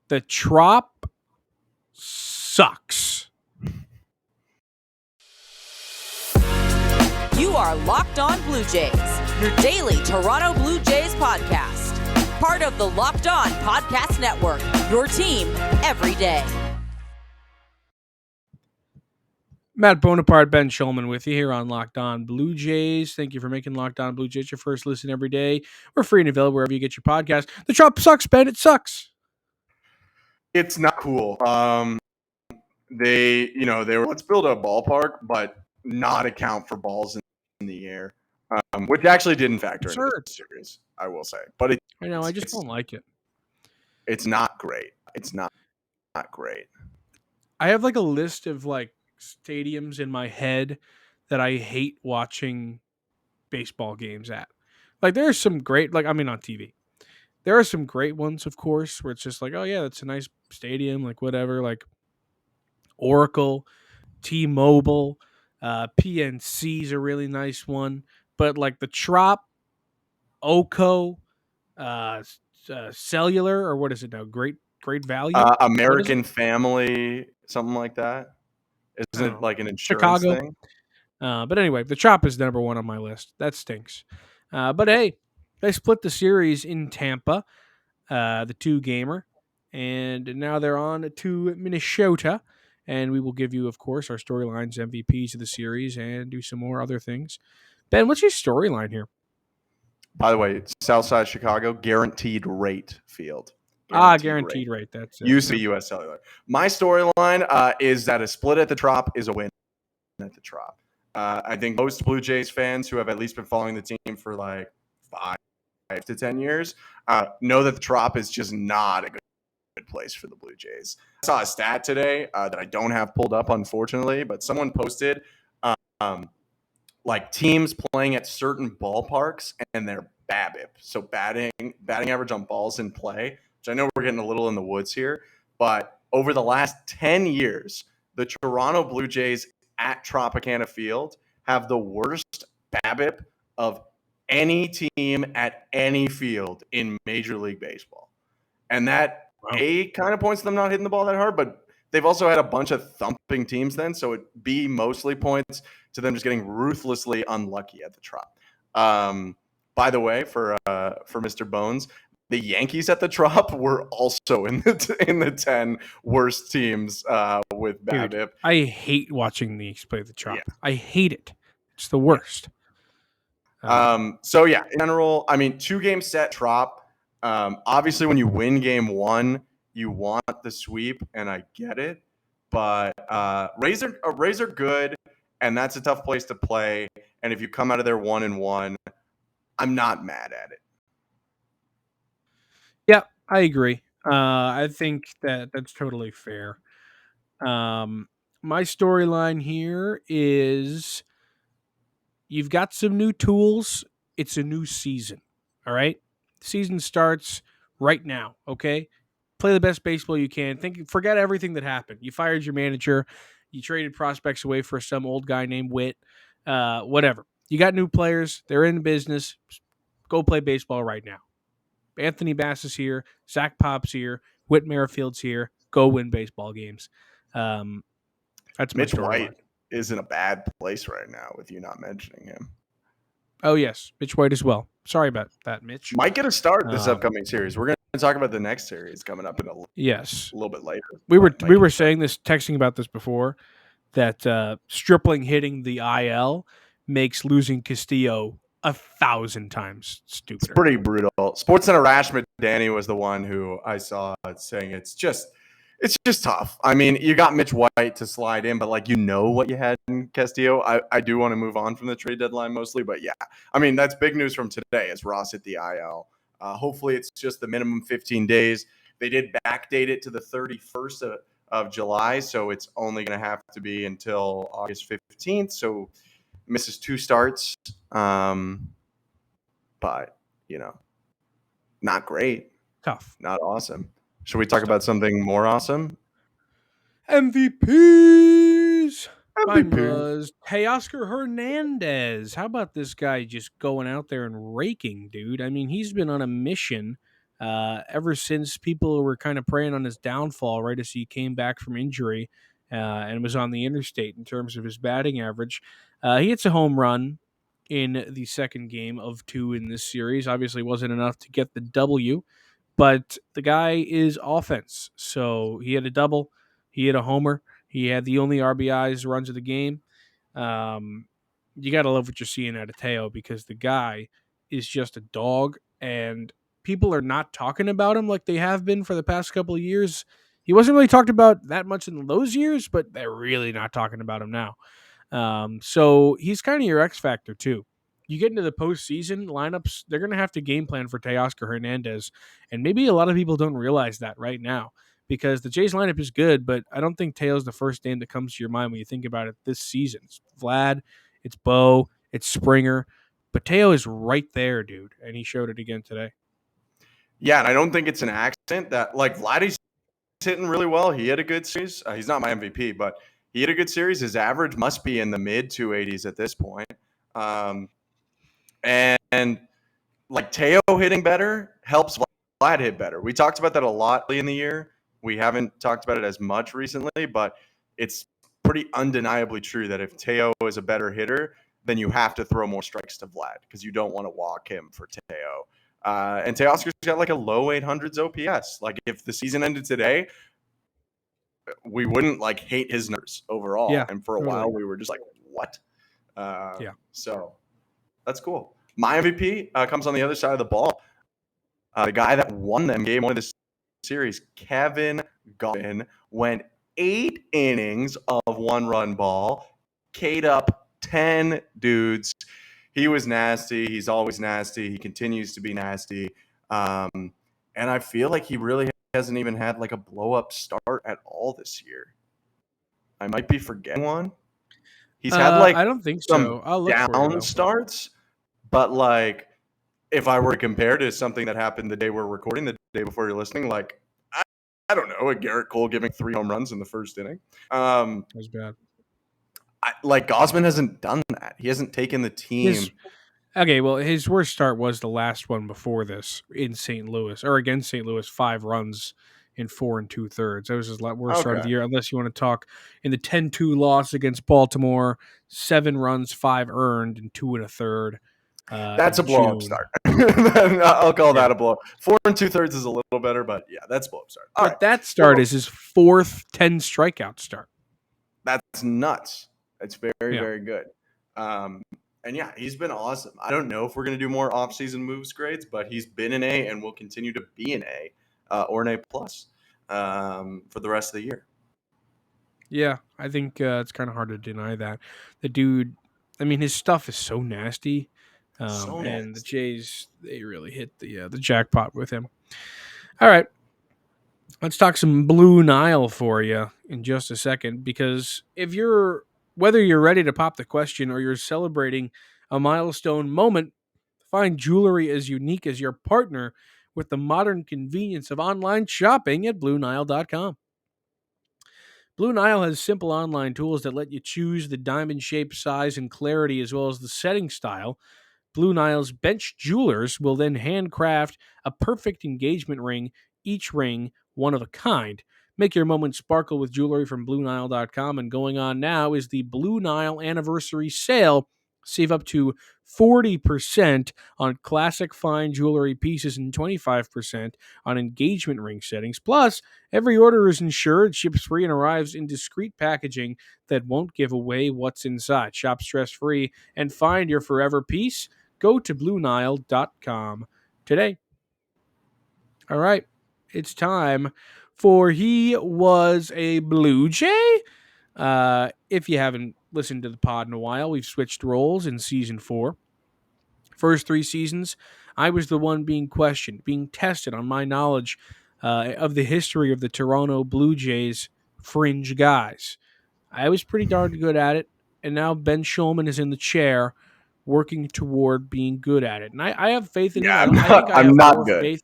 The Trop sucks. You are Locked On Blue Jays, your daily Toronto Blue Jays podcast. Part of the Locked On Podcast Network, your team every day. Matt Bonaparte, Ben Schulman with you here on Locked On Blue Jays. Thank you for making Locked On Blue Jays your first listen every day. We're free and available wherever you get your podcast. The Trop sucks, Ben. It sucks. It's not cool. They were let's build a ballpark, but not account for balls in the air, which actually didn't factor into the series, I will say. But I know, I just don't like it. It's not great. It's not great. I have like a list of like stadiums in my head that I hate watching baseball games at. Like there are some great, like I mean on TV. There are some great ones, of course, where it's just like, oh yeah, that's a nice stadium, like whatever, like Oracle, T-Mobile, PNC's a really nice one, but like the Trop, Oco, Cellular, or what is it now? Great Value, American Family, something like that. Isn't it like an insurance Chicago thing? But anyway, the Trop is number one on my list. That stinks. But hey, they split the series in Tampa, the 2-gamer, and now they're on to Minnesota. And we will give you, of course, our storylines, MVPs of the series, and do some more other things. Ben, what's your storyline here? By the way, Southside Chicago, guaranteed rate field. Guaranteed rate. That's it. Used to be US Cellular. My storyline is that a split at the Trop is a win at the Trop. I think most Blue Jays fans who have at least been following the team for like 5 to 10 years know that the Trop is just not a good place for the Blue Jays. I saw a stat today that I don't have pulled up, unfortunately, but someone posted like teams playing at certain ballparks and their BABIP, so batting average on balls in play, which I know we're getting a little in the woods here, but over the last 10 years, the Toronto Blue Jays at Tropicana Field have the worst BABIP of any team at any field in Major League Baseball. And that kind of points to them not hitting the ball that hard, but they've also had a bunch of thumping teams then, so it mostly points to them just getting ruthlessly unlucky at the Trop. By the way, for Mr. Bones, the Yankees at the Trop were also in the 10 worst teams with BABIP. Dude, I hate watching the Yankees play the Trop. Yeah. I hate it. It's the worst. So yeah, in general, I mean, 2-game set Trop. Obviously, when you win game 1, you want the sweep, and I get it. But Rays are good, and that's a tough place to play. And if you come out of there 1-1, I'm not mad at it. Yeah, I agree. I think that's totally fair. My storyline here is you've got some new tools. It's a new season. All right. Season starts right now. Okay. Play the best baseball you can. Forget everything that happened. You fired your manager. You traded prospects away for some old guy named Witt. Whatever. You got new players. They're in the business. Go play baseball right now. Anthony Bass is here. Zach Pop's here. Whit Merrifield's here. Go win baseball games. That's Mitch White is in a bad place right now with you not mentioning him. Oh, yes. Mitch White as well. Sorry about that, Mitch. Might get a start this upcoming series. We're going to talk about the next series coming up in a little bit later. We were saying this, texting about this before, that Stripling hitting the IL makes losing Castillo 1,000 times stupider. It's pretty brutal. SportsCenter Rash Danny was the one who I saw saying it's just tough. I mean, you got Mitch White to slide in, but like what you had in Castillo. I do want to move on from the trade deadline mostly, but yeah. I mean, that's big news from today as Ross hit the IL. Hopefully it's just the minimum 15 days. They did backdate it to the 31st of July, so it's only going to have to be until August 15th. So misses 2 starts. But, not great. Tough. Not awesome. Should we talk about something more awesome? MVPs. Mine was Teoscar Hernandez. How about this guy just going out there and raking, dude? I mean, he's been on a mission Ever since people were kind of preying on his downfall right as he came back from injury and was on the interstate in terms of his batting average, he hits a home run in the second game of two in this series. Obviously, wasn't enough to get the W, but the guy is offense. So he had a double, he hit a homer, he had the only RBIs runs of the game. Um, you got to love what you're seeing out of Teo because the guy is just a dog, and people are not talking about him like they have been for the past couple of years. He wasn't really talked about that much in those years, but they're really not talking about him now. So he's kind of your X factor too. You get into the postseason lineups, they're going to have to game plan for Teoscar Hernandez, and maybe a lot of people don't realize that right now because the Jays lineup is good, but I don't think Teo's the first name that comes to your mind when you think about it this season. It's Vlad, it's Bo, it's Springer, but Teo is right there, dude, and he showed it again today. Yeah, and I don't think it's an accident that like Vladdy's hitting really well. He had a good series. He's not my MVP, but he had a good series. His average must be in the mid 280s at this point. Um, and like Teo hitting better helps Vlad hit better. We talked about that a lot in the year. We haven't talked about it as much recently, but it's pretty undeniably true that if Teo is a better hitter, then you have to throw more strikes to Vlad because you don't want to walk him for Teo. And Teoscar's got like a low 800s OPS. Like if the season ended today, we wouldn't like hate his numbers overall. Yeah, And for a totally. while, we were just like, what? Yeah. So that's cool. My MVP comes on the other side of the ball. The guy that won them game one of the series, Kevin Gausman, went 8 innings of one-run ball, K'd up 10 dudes. He was nasty. He's always nasty. He continues to be nasty. And I feel like he really hasn't even had like a blow-up start at all this year. I might be forgetting one. He's had like I don't think some so. I'll look for you down though. starts, but like if I were to compare to something that happened the day we're recording, the day before you're listening, like I don't know, a Garrett Cole giving 3 home runs in the first inning. That was bad. Like Gosman hasn't done that. He hasn't taken the His team. Okay, well, his worst start was the last one before this in St. Louis, or against St. Louis, 5 runs in 4 2/3. That was his worst start of Okay, the year, unless you want to talk in the 10-2 loss against Baltimore, 7 runs, 5 earned, and 2 1/3 that's a in blow up June. start. I'll call Yeah. that a blow. 4 2/3 is a little better, but yeah, that's blow up start. All right, But that start well, is his fourth 10 strikeout start. that's nuts. It's very Yeah. very good. Um, and yeah, he's been awesome. I don't know if we're gonna do more off-season moves grades, but he's been an A and will continue to be an A or an A plus for the rest of the year. Yeah, I think it's kind of hard to deny that. The dude, I mean, his stuff is so nasty. So And the nasty. Jays, they really hit the jackpot with him. All right, let's talk some Blue Nile for you in just a second. Because whether you're ready to pop the question or you're celebrating a milestone moment, find jewelry as unique as your partner with the modern convenience of online shopping at BlueNile.com. Blue Nile has simple online tools that let you choose the diamond shape, size, and clarity, as well as the setting style. Blue Nile's bench jewelers will then handcraft a perfect engagement ring, each ring one of a kind. Make your moment sparkle with jewelry from BlueNile.com. And going on now is the Blue Nile Anniversary Sale. Save up to 40% on classic fine jewelry pieces and 25% on engagement ring settings. Plus, every order is insured, ships free, and arrives in discreet packaging that won't give away what's inside. Shop stress free and find your forever piece. Go to BlueNile.com today. All right, it's time for He Was a Blue Jay. If you haven't listened to the pod in a while, we've switched roles in season 4. First 3 seasons, I was the one being questioned, being tested on my knowledge of the history of the Toronto Blue Jays fringe guys. I was pretty darn good at it, and now Ben Schulman is in the chair working toward being good at it. And I have faith in him. Yeah, I think I I'm have not more good. faith.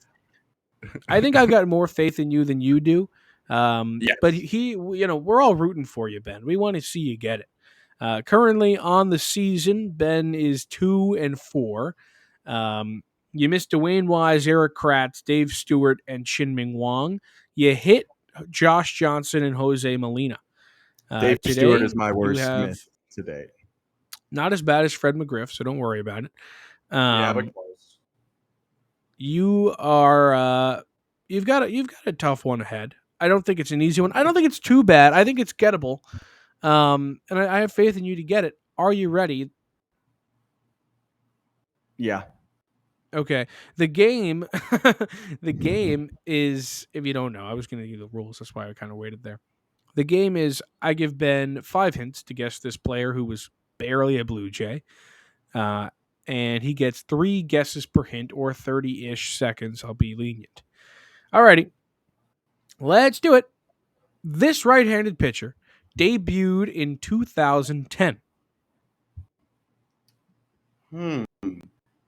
I think I've got more faith in you than you do. But Yes. we're all rooting for you, Ben. We want to see you get it. Currently on the season, Ben is 2-4. You missed Dwayne Wise, Eric Kratz, Dave Stewart, and Shin-Ming Wong. You hit Josh Johnson and Jose Molina. Dave Stewart is Today, my you worst have miss today. not as bad as Fred McGriff, so don't worry about it. Yeah, but Um, close. you are you've got a tough one ahead. I don't think it's an easy one. I don't think it's too bad. I think it's gettable. And I have faith in you to get it. Are you ready? Yeah. Okay. The game the game is, if you don't know, I was gonna give you the rules, that's why I kind of waited there. The game is I give Ben 5 hints to guess this player who was barely a Blue Jay. Uh, and he gets 3 guesses per hint or 30-ish seconds. I'll be lenient. Alrighty. Let's do it. This right-handed pitcher debuted in 2010.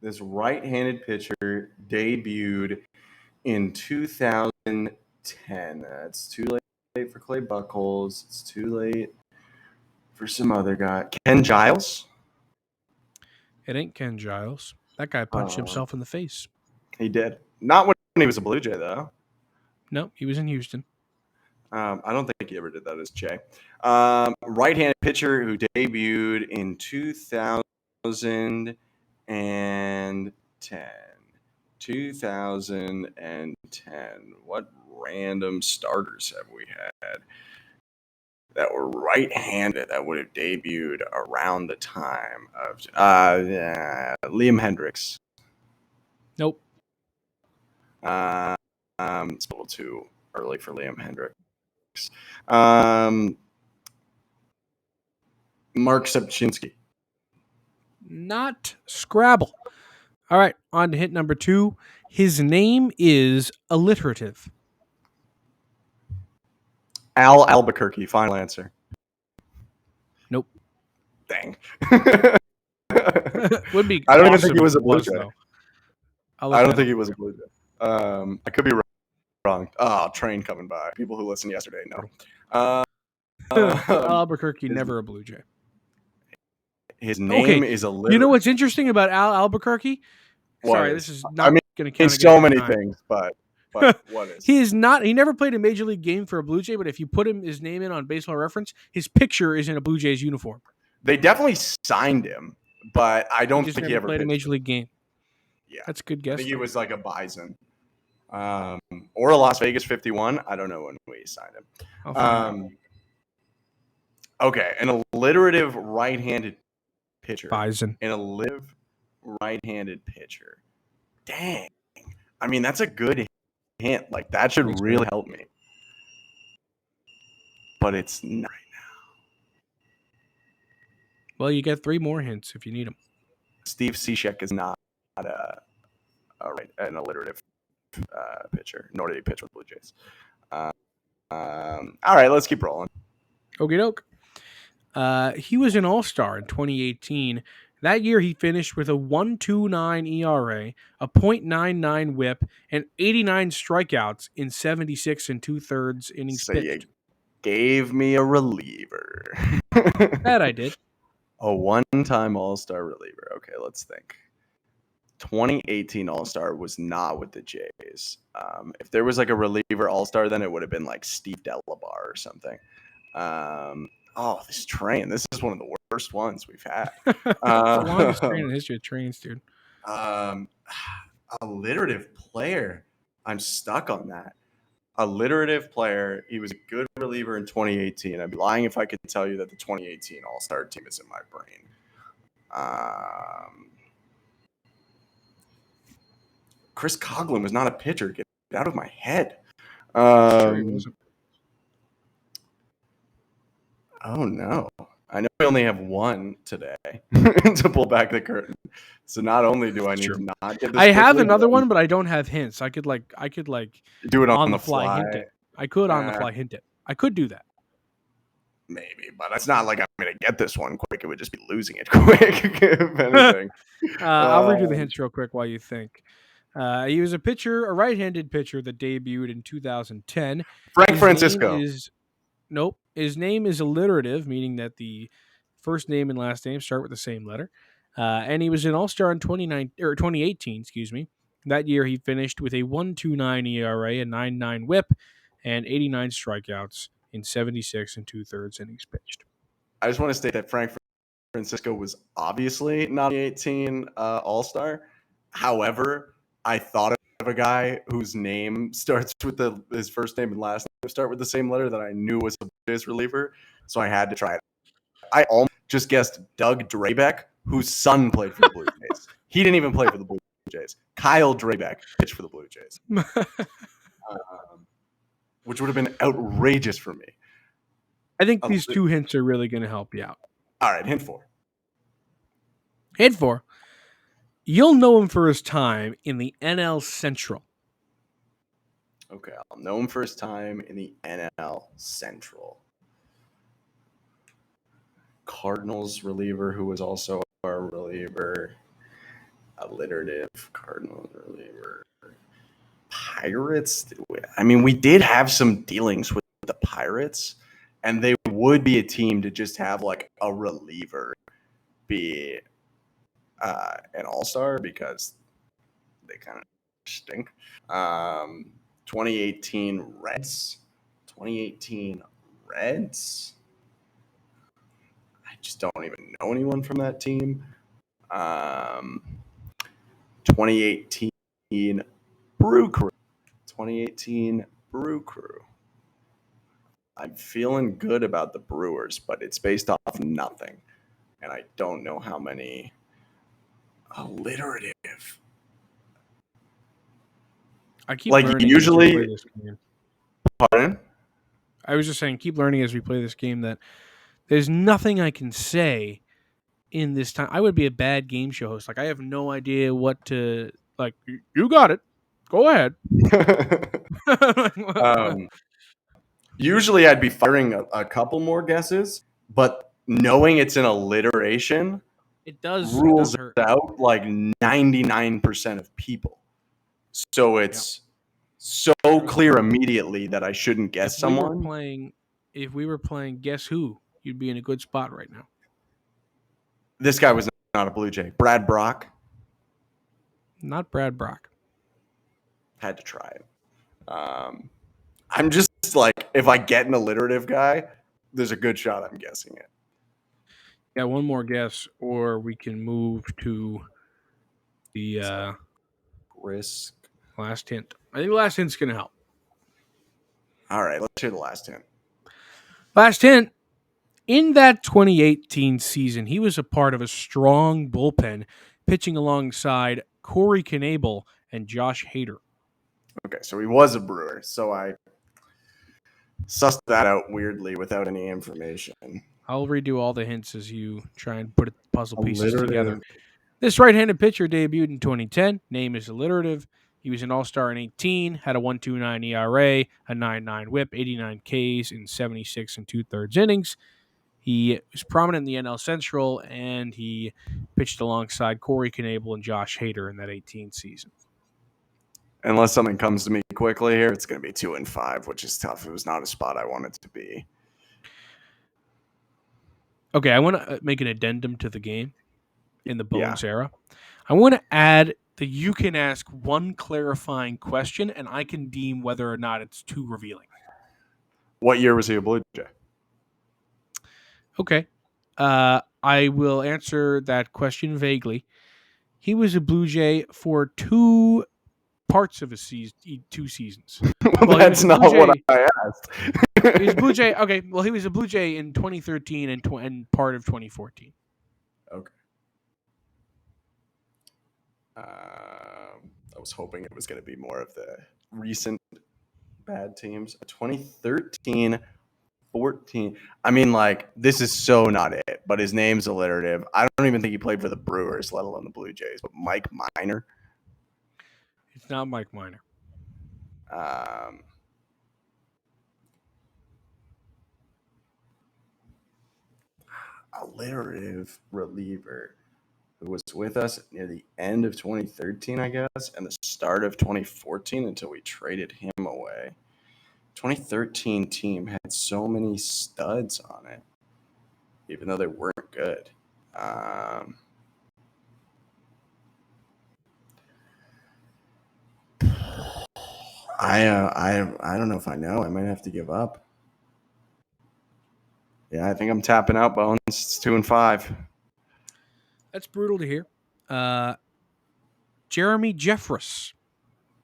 This right-handed pitcher debuted in 2010. It's too late for Clay Buchholz. It's too late for some other guy. Ken Giles? It ain't Ken Giles. That guy punched Uh, himself in the face. he did. Not when he was a Blue Jay, though. No, he was in Houston. I don't think he ever did that as Jay. Right-handed pitcher who debuted in 2010. 2010. What random starters have we had that were right-handed that would have debuted around the time of Liam Hendricks? Nope. It's a little too early for Liam Hendricks. Mark Sepchinski. Not Scrabble. All right, on to hit number 2. His name is alliterative. Al Albuquerque. Final answer. Nope. Dang. Would be I don't even awesome think he if was a it Blue was, Jay. though. I don't think he was a Blue Jay. I could be wrong. Oh, train coming by. People who listened yesterday know. Albuquerque, his, never a Blue Jay. his name is a You know what's interesting about Al Albuquerque? Sorry, this is not going to count against so many time. things, but what is? He is not. He never played a major league game for a Blue Jay, but if you put his name in on Baseball Reference, his picture is in a Blue Jays uniform. They definitely signed him, but I don't think he ever played a pitched major league game. Yeah, that's a good I guess. think he was like a Bison, or a Las Vegas 51. I don't know when we signed him. Okay, an alliterative right-handed pitcher. Bison. An alliterative right-handed pitcher. Dang. I mean, that's a good hint. Like, that should really help me. But it's not right now. Well, you get 3 more hints if you need them. Steve Cishek is not an alliterative pitcher, nor did he pitch with Blue Jays. All right, let's keep rolling. Okie doke. He was an All-Star in 2018. That year, he finished with a 1.29 ERA, a .99 WHIP, and 89 strikeouts in 76 2/3 innings pitched. You gave me a reliever. That I did. A one-time All-Star reliever. Okay, let's think. 2018 All-Star was not with the Jays. If there was like a reliever All-Star, then it would have been like Steve Delabar or something. This train. This is one of the worst ones we've had. The longest train in the history of trains, dude. Alliterative player. I'm stuck on that. Alliterative player. He was a good reliever in 2018. I'd be lying if I could tell you that the 2018 All-Star team is in my brain. Chris Coughlin was not a pitcher. Get out of my head. Sure he wasn't. Oh, no. I know we only have one today to pull back the curtain. So not only do I need to not get this I have quickly, another one, but I don't have hints. I could do it on the fly hint it. I could on the fly hint it. I could do that. Maybe, but it's not like I'm going to get this one quick. It would just be losing it quick, if anything. I'll redo the hints real quick while you think. He was a right-handed pitcher that debuted in 2010. Frank Francisco. His name is alliterative, meaning that the first name and last name start with the same letter. And he was an All-Star in 2018, excuse me. That year, he finished with a 1.29 ERA, a 9.9 WHIP, and 89 strikeouts in 76 and two-thirds innings pitched. I just want to state that Frank Francisco was obviously not the 18 All-Star. However, I thought of a guy whose name starts with his first name and last name start with the same letter that I knew was a Blue Jays reliever, so I had to try it. I almost just guessed Doug Drabeck, whose son played for the Blue Jays. He didn't even play for the Blue Jays. Kyle Drabeck pitched for the Blue Jays, which would have been outrageous for me. I think these two hints are really going to help you out. All right, hint 4. Hint 4. You'll know him for his time in the NL Central. Okay, I'll know him for his time in the NL Central. Cardinals reliever who was also our reliever. Alliterative Cardinals reliever. Pirates? I mean, we did have some dealings with the Pirates, and they would be a team to just have like a reliever be an all-star because they kind of stink. 2018 Reds. 2018 Reds. I just don't even know anyone from that team. 2018 Brew Crew. 2018 Brew Crew. I'm feeling good about the Brewers, but it's based off nothing. And I don't know how many alliterative. I keep Like learning usually, as we play this game. pardon? I was just saying, keep learning as we play this game that there's nothing I can say in this time. I would be a bad game show host. Like, I have no idea what to, like, you got it. Go ahead. Usually I'd be firing a couple more guesses, but knowing it's an alliteration it does rules hurt. out like 99% of people. So it's so clear immediately that I shouldn't guess someone. If we were playing Guess Who, you'd be in a good spot right now. This guy was not a Blue Jay. Brad Brock. Not Brad Brock. Had to try it. I'm just like, if I get an alliterative guy, there's a good shot I'm guessing it. Yeah, one more guess, or we can move to the risk. Last hint. I think the last hint's going to help. All right, let's hear the last hint. Last hint. In that 2018 season, he was a part of a strong bullpen, pitching alongside Corey Knebel and Josh Hader. Okay, so he was a Brewer. So I sussed that out weirdly without any information. I'll redo all the hints as you try and put puzzle pieces together. This right-handed pitcher debuted in 2010. Name is alliterative. He was an all-star in 18, had a 1.29 ERA, a 9.9 WHIP, 89 Ks in 76 and two-thirds innings. He was prominent in the NL Central, and he pitched alongside Corey Knebel and Josh Hader in that 18 season. Unless something comes to me quickly here, it's going to be 2-5, which is tough. It was not a spot I wanted to be. Okay, I want to make an addendum to the game in the Bones era. I want to add that you can ask one clarifying question, and I can deem whether or not it's too revealing. What year was he a Blue Jay? Okay. I will answer that question vaguely. He was a Blue Jay for two parts of a season, 2 seasons. Well, that's not what I asked. He was a Blue Jay. Okay, well, he was a Blue Jay in 2013 and part of 2014. Okay. I was hoping it was going to be more of the recent bad teams. 2013, 14. I mean, like, this is so not it, but his name's alliterative. I don't even think he played for the Brewers, let alone the Blue Jays. But Mike Minor. It's not Mike Minor. Alliterative reliever who was with us near the end of 2013, I guess, and the start of 2014 until we traded him away. 2013 team had so many studs on it, even though they weren't good. I don't know if I know. I might have to give up. Yeah, I think I'm tapping out, Bones. It's 2-5. That's brutal to hear. Jeremy Jeffress.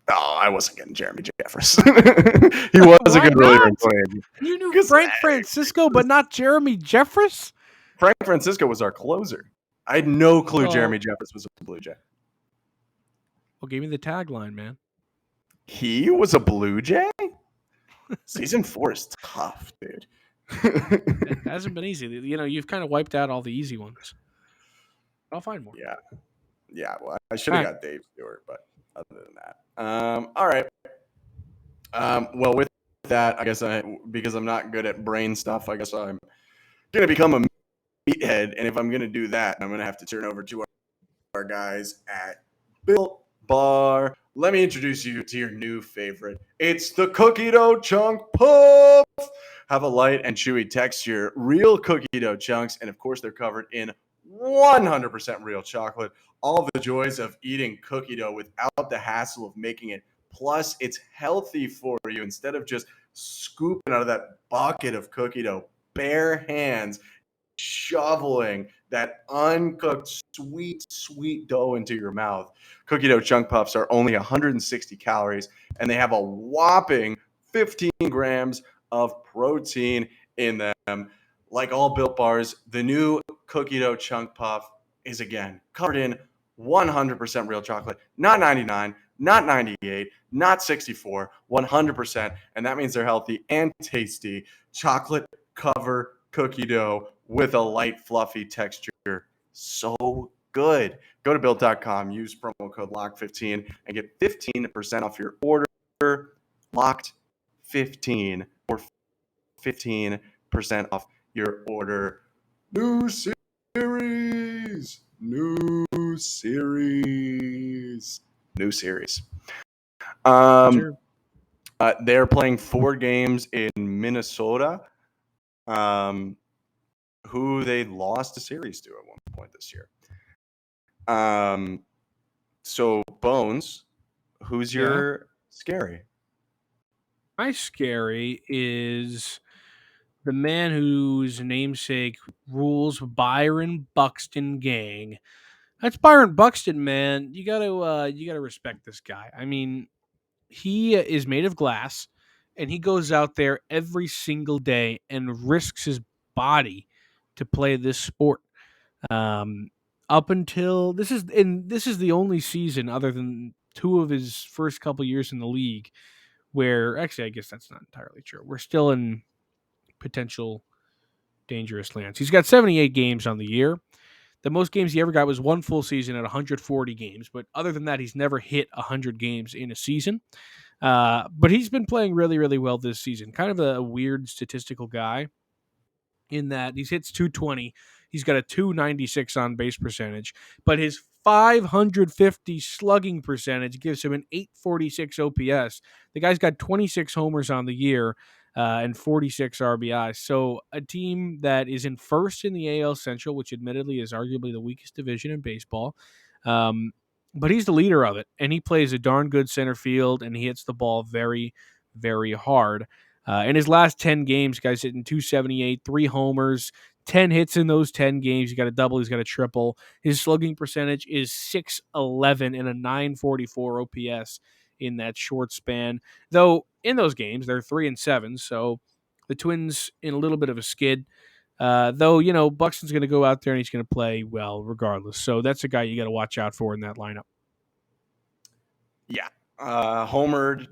Oh, I wasn't getting Jeremy Jefferson. He was a Why good reliever not? in 2018. You knew Because Frank Francisco, but not Jeremy Jeffress? Frank Francisco was our closer. I had no clue Oh, Jeremy Jefferson was a Blue Jay. well, give me the tagline, man. He was a Blue Jay? Season 4 is tough, dude. It hasn't been easy. You've kind of wiped out all the easy ones. I'll find more. Yeah. Yeah, well, I should All have right. got Dave Stewart, but other than that. All right. Well, with that, because I'm not good at brain stuff, I guess I'm going to become a meathead. And if I'm going to do that, I'm going to have to turn over to our guys at Built Bar. Let me introduce you to your new favorite. It's the cookie dough chunk puff. Have a light and chewy texture, real cookie dough chunks, and of course they're covered in 100% real chocolate. All the joys of eating cookie dough without the hassle of making it. Plus, it's healthy for you instead of just scooping out of that bucket of cookie dough, bare hands, shoveling that uncooked, sweet, sweet dough into your mouth. Cookie dough chunk puffs are only 160 calories, and they have a whopping 15 grams of protein in them. Like all Built Bars, the new cookie dough chunk puff is again covered in 100% real chocolate, not 99, not 98, not 64, 100%. And that means they're healthy and tasty. Chocolate cover cookie dough with a light, fluffy texture. So good. Go to built.com, use promo code LOCK15 and get 15% off your order. Locked 15 or 15% off your order. New series. New series. New series. Sure. They're playing 4 games in Minnesota. Who they lost a series to at one point this year. So Bones, who's Yeah. your scary? My scary is the man whose namesake rules Byron Buxton gang. That's Byron Buxton, man. You gotta respect this guy. I mean, he is made of glass, and he goes out there every single day and risks his body to play this sport. Um, Up until this is the only season other than two of his first couple years in the league where actually I guess that's not entirely true. We're still in potential dangerous lands. He's got 78 games on the year. The most games he ever got was one full season at 140 games, but other than that, he's never hit 100 games in a season. But he's been playing really, really well this season. Kind of a weird statistical guy in that he hits 220. He's got a 296 on base percentage, but his 550 slugging percentage gives him an 846 OPS. The guy's got 26 homers on the year and 46 RBIs. So a team that is in first in the AL Central, which admittedly is arguably the weakest division in baseball. Um, but he's the leader of it, and he plays a darn good center field, and he hits the ball very, very hard. In his last 10 games, guys hitting 278, 3 homers, 10 hits in those 10 games. He's got a double, he's got a triple. His slugging percentage is 611 and a 944 OPS in that short span. Though in those games, they're 3-7, so the Twins in a little bit of a skid. Though, Buxton's going to go out there and he's going to play well regardless. So that's a guy you got to watch out for in that lineup. Yeah. Homered,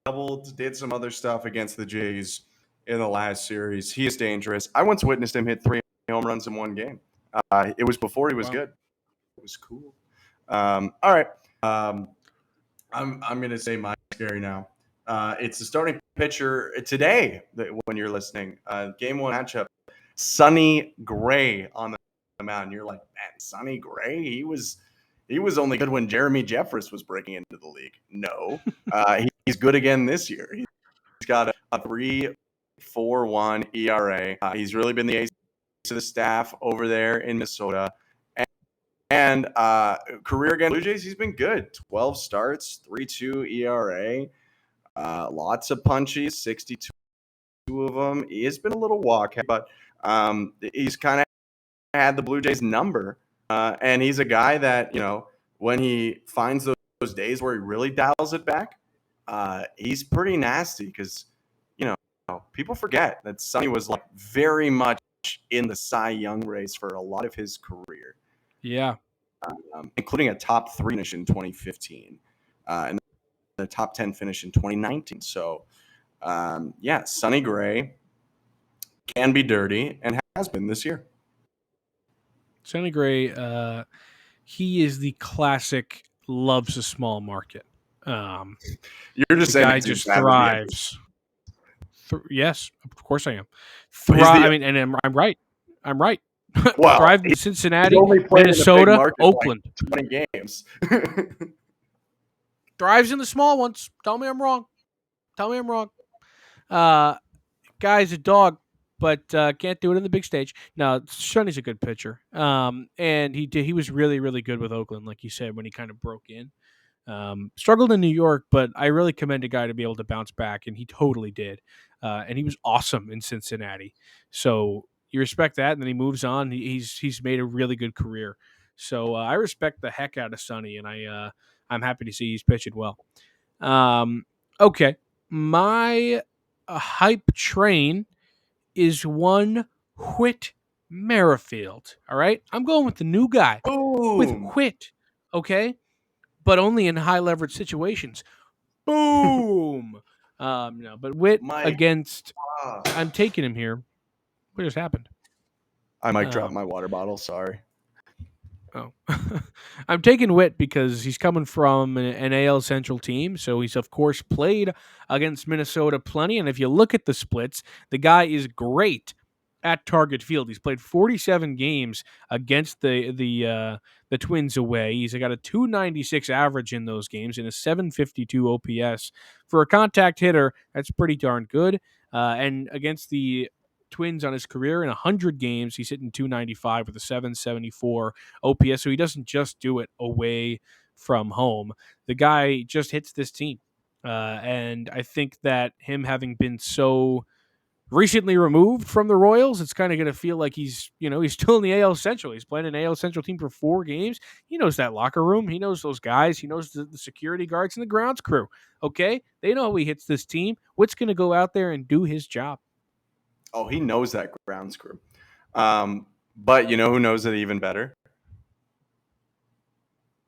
doubled, did some other stuff against the Jays in the last series. He is dangerous. I once witnessed him hit 3 home runs in one game. It was before he was Wow. good. It was cool. All right. I'm going to say my scary now. It's the starting pitcher today when you're listening. Game 1 matchup. Sonny Gray on the mound. You're like, man, Sonny Gray? He was only good when Jeremy Jeffress was breaking into the league. No. He's good again this year. He's got a 3.41 ERA. He's really been the ace of the staff over there in Minnesota. And career against Blue Jays, he's been good. 12 starts, 3.2 ERA. Lots of punchies, 62 of them. He has been a little walk, but he's kind of had the Blue Jays number. And he's a guy that, when he finds those days where he really dials it back, he's pretty nasty because, people forget that Sonny was like very much in the Cy Young race for a lot of his career. Yeah. Including a top 3 finish in 2015 and the top 10 finish in 2019. So, Sonny Gray can be dirty and has been this year. Sonny Gray, he is the classic loves a small market. You're just the saying guy that just bad with the thrives. Yes, of course I am. Well, I mean, and I'm right. I'm right. Well, Thrived in he Cincinnati, only played in the big Minnesota, market Oakland. like 20 games. Thrives in the small ones. Tell me I'm wrong. Tell me I'm wrong. Guy's a dog, but can't do it in the big stage. No, Sonny's a good pitcher. And he was really, really good with Oakland, like you said, when he kind of broke in. Struggled in New York, but I really commend a guy to be able to bounce back, and he totally did. And he was awesome in Cincinnati. So you respect that, and then he moves on. He's made a really good career. So I respect the heck out of Sonny, and I'm happy to see he's pitching well. Okay, my hype train is one Whit Merrifield. All right, I'm going with the new guy with Boom. Whit. Okay, but only in high leverage situations. Boom. No, but Whit against. I'm taking him here. What just happened? I might drop my water bottle. Sorry. Oh, I'm taking Witt because he's coming from an AL Central team, so he's of course played against Minnesota plenty. And if you look at the splits, the guy is great at Target Field. He's played 47 games against the Twins away. He's got a 296 average in those games and a 752 OPS for a contact hitter. That's pretty darn good. And against the Twins on his career in 100 games, he's hitting 295 with a 774 OPS. So he doesn't just do it away from home. The guy just hits this team. And I think that him having been so recently removed from the Royals, it's kind of going to feel like he's still in the AL Central. He's playing an AL Central team for 4 games. He knows that locker room. He knows those guys. He knows the security guards and the grounds crew. Okay? They know how he hits this team. Witt's going to go out there and do his job. Oh, he knows that grounds crew. But you know who knows it even better?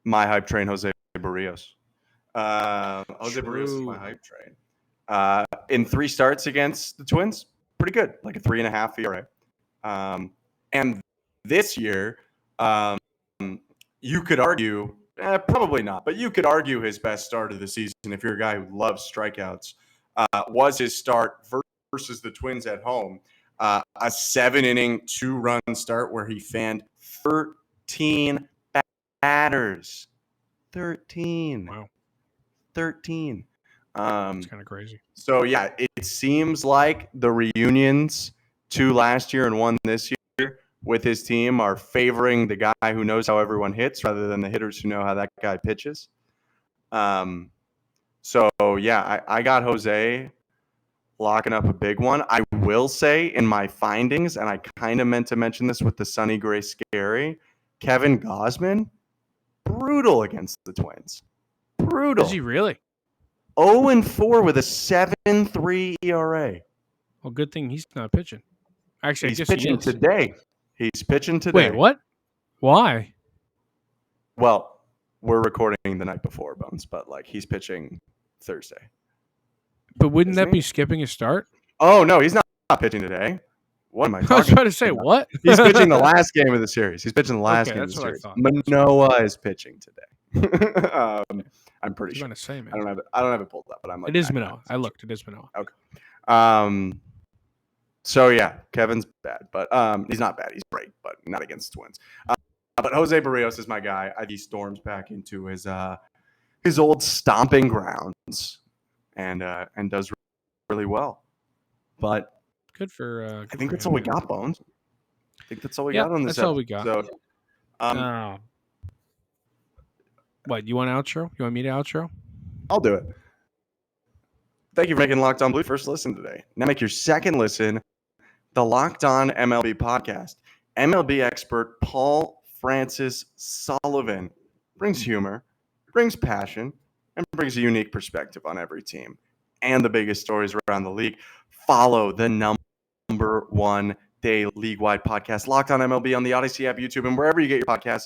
My hype train, Jose Barrios. Jose Barrios is my hype train. In 3 starts against the Twins, pretty good, like a 3.5 ERA. And this year, you could argue, probably not, but you could argue his best start of the season, if you're a guy who loves strikeouts, was his start versus the Twins at home. A 7-inning, 2-run start where he fanned 13 batters. 13. Wow. 13. It's kind of crazy. So, yeah, it seems like the reunions 2 last year and 1 this year with his team are favoring the guy who knows how everyone hits rather than the hitters who know how that guy pitches. So, yeah, I got Jose locking up a big one. I will say in my findings, and I kind of meant to mention this with the Sonny Gray Scary, Kevin Gausman, brutal against the Twins. Brutal. Is he really? 0-4 with a 7.3 ERA. Well, good thing he's not pitching. Actually, he's I guess pitching today. He's pitching today. Wait, what? Why? Well, we're recording the night before, Bones, but he's pitching Thursday. But wouldn't that be skipping a start? Oh, no, he's not pitching today. What am I talking I was about to say, about? what? He's pitching the last game of the series. He's pitching the last game of the series. I thought. Manoah is pitching today. I'm pretty sure. Say, man. I don't have it pulled up, but I'm like, it is Manoah. I looked. It is Manoah. Okay. So yeah, Kevin's bad, but he's not bad. He's great, but not against the Twins. But Jose Barrios is my guy. He storms back into his old stomping grounds and does really well. But good for. I think that's all we got, Bones. I think that's all we got on this. That's all we got. So, what, you want outro? You want me to outro? I'll do it. Thank you for making Locked On Blue first listen today. Now make your second listen the Locked On MLB podcast. MLB expert Paul Francis Sullivan brings humor, brings passion, and brings a unique perspective on every team and the biggest stories around the league. Follow the number one day league-wide podcast, Locked On MLB, on the Odyssey app, YouTube, and wherever you get your podcasts.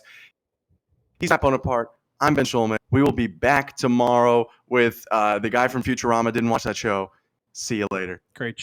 He's Matt Bonaparte. I'm Ben Schulman. We will be back tomorrow with the guy from Futurama. Didn't watch that show. See you later. Great